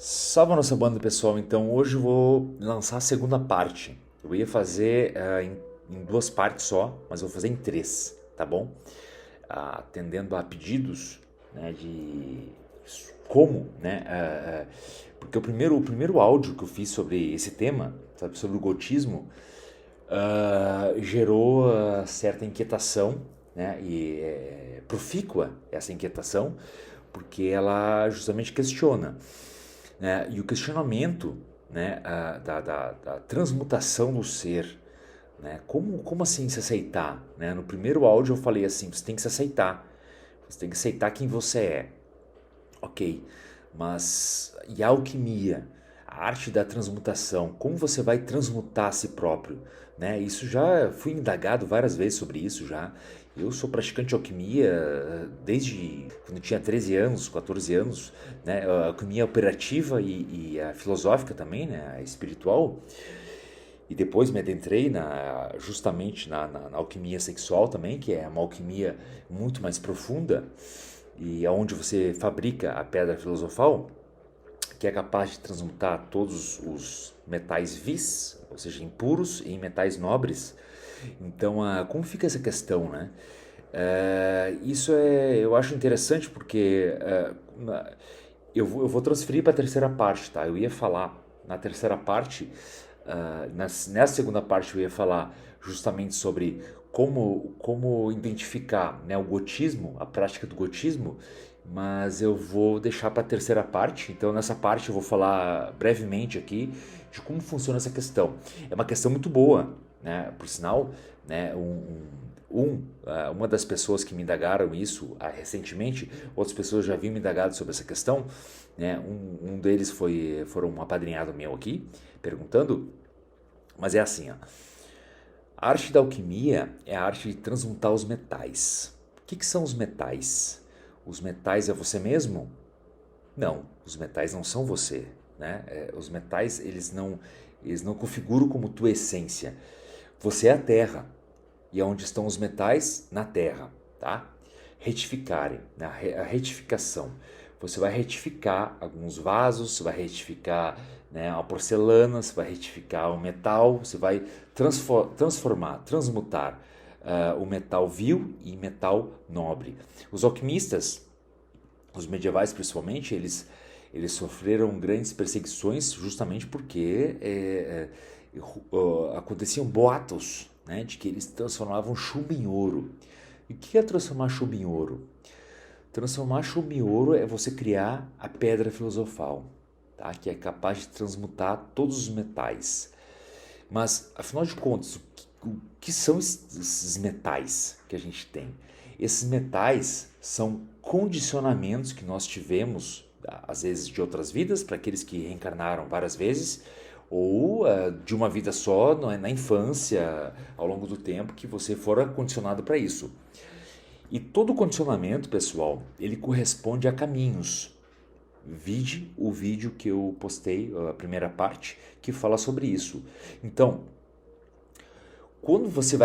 Salve a nossa banda, pessoal. Então hoje eu vou lançar a segunda parte. Eu ia fazer em duas partes só, mas eu vou fazer em três, tá bom? Atendendo a pedidos, né, de como, né? Porque o primeiro áudio que eu fiz sobre esse tema, sabe, sobre o gotismo, gerou certa inquietação, né? E é profícua essa inquietação, porque ela justamente questiona, né? E o questionamento, né, da transmutação do ser, né? Como assim se aceitar? Né? No primeiro áudio eu falei assim, você tem que se aceitar, você tem que aceitar quem você é. Ok, mas e a alquimia, a arte da transmutação, como você vai transmutar a si próprio? Né? Isso já fui indagado várias vezes sobre isso já. Eu sou praticante de alquimia desde quando eu tinha 13 anos, 14 anos, né? A alquimia operativa e a filosófica também, né? A espiritual. E depois me adentrei justamente na alquimia sexual também, que é uma alquimia muito mais profunda e aonde você fabrica a pedra filosofal, que é capaz de transmutar todos os metais vis, ou seja, impuros, em metais nobres. Então, como fica essa questão, né? Isso eu acho interessante porque eu vou transferir para a terceira parte, tá? Eu ia falar na terceira parte, nessa segunda parte eu ia falar justamente sobre como identificar, né, o gotismo, a prática do gotismo, mas eu vou deixar para a terceira parte. Então, nessa parte eu vou falar brevemente aqui de como funciona essa questão. É uma questão muito boa, né? Por sinal, né, uma das pessoas que me indagaram isso recentemente, outras pessoas já haviam me indagado sobre essa questão, né? Um deles foram um apadrinhado meu aqui, perguntando, mas é assim, ó. A arte da alquimia é a arte de transmutar os metais. O que são os metais? Os metais é você mesmo? Não, os metais não são você, né? Os metais eles não configuram como tua essência. Você é a Terra. E onde estão os metais? Na Terra, tá? Retificarem, né? A retificação. Você vai retificar alguns vasos, você vai retificar, né, a porcelana, você vai retificar o metal, você vai transformar, transmutar o metal vil em metal nobre. Os alquimistas, os medievais principalmente, eles sofreram grandes perseguições justamente porque aconteciam boatos, né, de que eles transformavam chumbo em ouro. E o que é transformar chumbo em ouro? Transformar chumbo em ouro é você criar a pedra filosofal, tá? Que é capaz de transmutar todos os metais. Mas, afinal de contas, o que são esses metais que a gente tem? Esses metais são condicionamentos que nós tivemos, às vezes de outras vidas, para aqueles que reencarnaram várias vezes, ou de uma vida só, na infância, ao longo do tempo, que você fora condicionado para isso. E todo condicionamento, pessoal, ele corresponde a caminhos. Vide o vídeo que eu postei, a primeira parte, que fala sobre isso. Então, quando você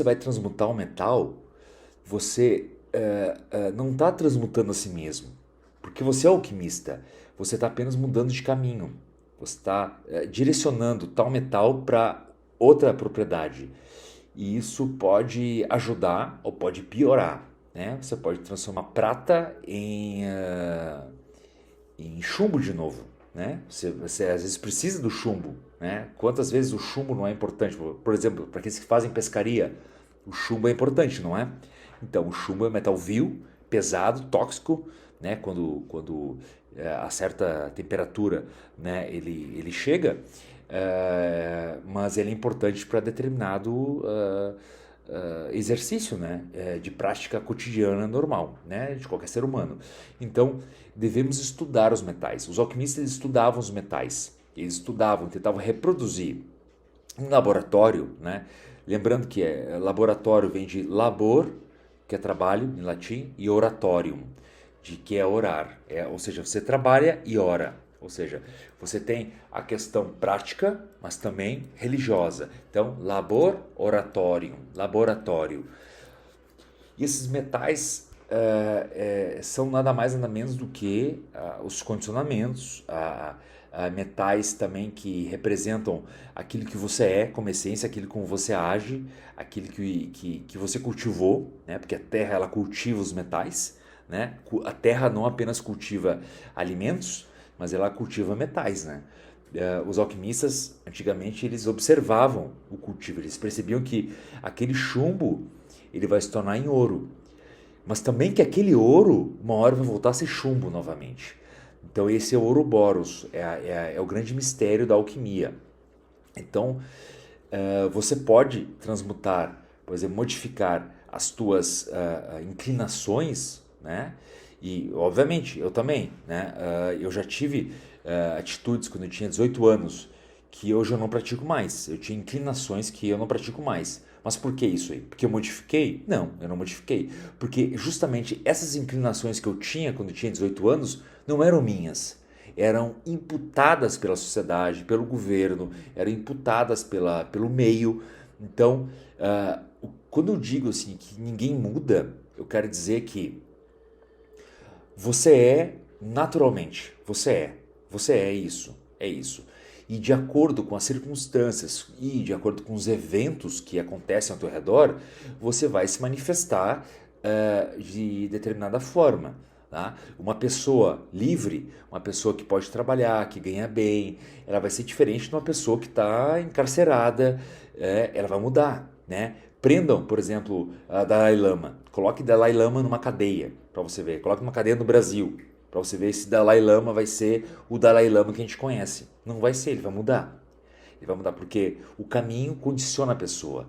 vai transmutar o metal, você não está transmutando a si mesmo, porque você é alquimista. Você está apenas mudando de caminho. Você está direcionando tal metal para outra propriedade. E isso pode ajudar ou pode piorar, né? Você pode transformar prata em chumbo de novo, né? Você às vezes precisa do chumbo, né? Quantas vezes o chumbo não é importante? Por exemplo, para aqueles que fazem pescaria, o chumbo é importante, não é? Então, o chumbo é um metal vil, pesado, tóxico, né? Quando a certa temperatura, né, ele chega, mas ele é importante para determinado exercício, né, de prática cotidiana normal, né, de qualquer ser humano. Então, devemos estudar os metais. Os alquimistas estudavam os metais. Eles estudavam, tentavam reproduzir em laboratório, né? Lembrando que laboratório vem de labor, que é trabalho em latim, e oratorium, de que é orar. Ou seja, você trabalha e ora. Ou seja, você tem a questão prática, mas também religiosa. Então, labor, oratorium, laboratório. E esses metais, são nada mais nada menos do que os condicionamentos, metais também que representam aquilo que você é como essência, aquilo como você age, aquilo que você cultivou, né? Porque a terra ela cultiva os metais, né? A terra não apenas cultiva alimentos, mas ela cultiva metais, né? Os alquimistas antigamente eles observavam o cultivo, eles percebiam que aquele chumbo ele vai se tornar em ouro, mas também que aquele ouro uma hora vai voltar a ser chumbo novamente. Então esse é o Ouroboros, é o grande mistério da alquimia. Então você pode transmutar, por exemplo, modificar as tuas inclinações, né? E obviamente eu também, né? Eu já tive atitudes quando eu tinha 18 anos que hoje eu não pratico mais. Eu tinha inclinações que eu não pratico mais. Mas por que isso aí? Porque eu modifiquei? Não, eu não modifiquei. Porque justamente essas inclinações que eu tinha quando eu tinha 18 anos não eram minhas. Eram imputadas pela sociedade, pelo governo, eram imputadas pelo meio. Então, quando eu digo assim que ninguém muda, eu quero dizer que você é naturalmente, você é isso, é isso. E de acordo com as circunstâncias e de acordo com os eventos que acontecem ao teu redor, você vai se manifestar de determinada forma. Tá? Uma pessoa livre, uma pessoa que pode trabalhar, que ganha bem, ela vai ser diferente de uma pessoa que está encarcerada, ela vai mudar, né? Prendam, por exemplo, a Dalai Lama. Coloque Dalai Lama numa cadeia, para você ver. Coloque uma cadeia no Brasil, para você ver se Dalai Lama vai ser o Dalai Lama que a gente conhece. Não vai ser, ele vai mudar. Ele vai mudar porque o caminho condiciona a pessoa.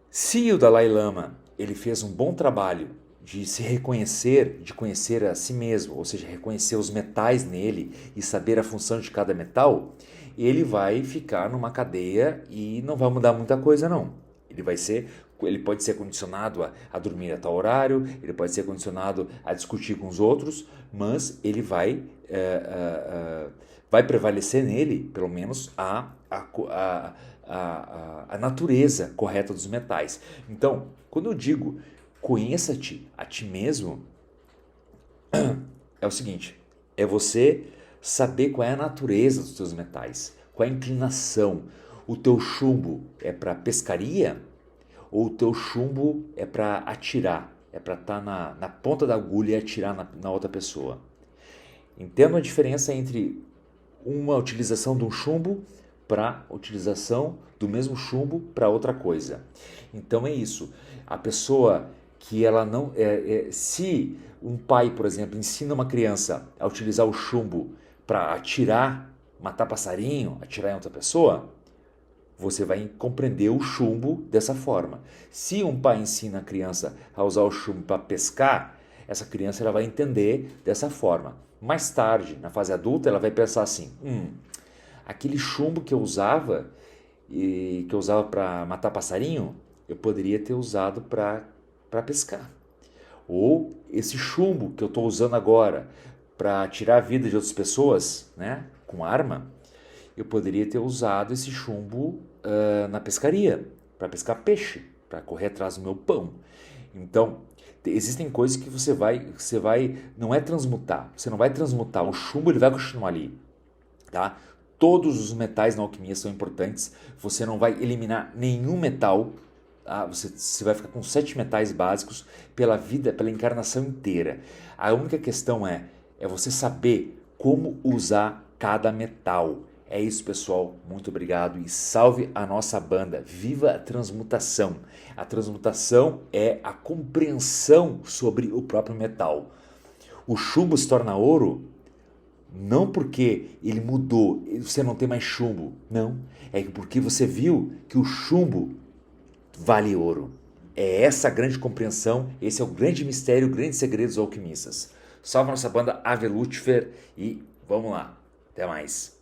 Se o Dalai Lama ele fez um bom trabalho de se reconhecer, de conhecer a si mesmo, ou seja, reconhecer os metais nele e saber a função de cada metal, ele vai ficar numa cadeia e não vai mudar muita coisa não. Ele pode ser condicionado a dormir a tal horário, ele pode ser condicionado a discutir com os outros, mas ele vai prevalecer nele, pelo menos, a natureza correta dos metais. Então, quando eu digo conheça-te a ti mesmo, é o seguinte, é você saber qual é a natureza dos teus metais, qual é a inclinação. O teu chumbo é para pescaria ou o teu chumbo é para atirar, é para estar na ponta da agulha e atirar na outra pessoa. Entenda a diferença entre uma utilização de um chumbo para utilização do mesmo chumbo para outra coisa. Então é isso. A pessoa que ela não... se um pai, por exemplo, ensina uma criança a utilizar o chumbo para atirar, matar passarinho, atirar em outra pessoa, você vai compreender o chumbo dessa forma. Se um pai ensina a criança a usar o chumbo para pescar, essa criança ela vai entender dessa forma. Mais tarde, na fase adulta, ela vai pensar assim, aquele chumbo que eu usava para matar passarinho, eu poderia ter usado para pescar. Ou esse chumbo que eu estou usando agora para tirar a vida de outras pessoas, né, com arma, eu poderia ter usado esse chumbo na pescaria, para pescar peixe, para correr atrás do meu pão. Então, existem coisas que você vai, não é transmutar, você não vai transmutar, o chumbo ele vai continuar ali, tá? Todos os metais na alquimia são importantes, você não vai eliminar nenhum metal, tá? Você vai ficar com 7 metais básicos pela vida, pela encarnação inteira. A única questão é você saber como usar cada metal. É isso, pessoal. Muito obrigado e salve a nossa banda. Viva a transmutação. A transmutação é a compreensão sobre o próprio metal. O chumbo se torna ouro não porque ele mudou, você não tem mais chumbo. Não. É porque você viu que o chumbo vale ouro. É essa a grande compreensão, esse é o grande mistério, o grande segredo dos alquimistas. Salve a nossa banda Ave Lucifer e vamos lá. Até mais.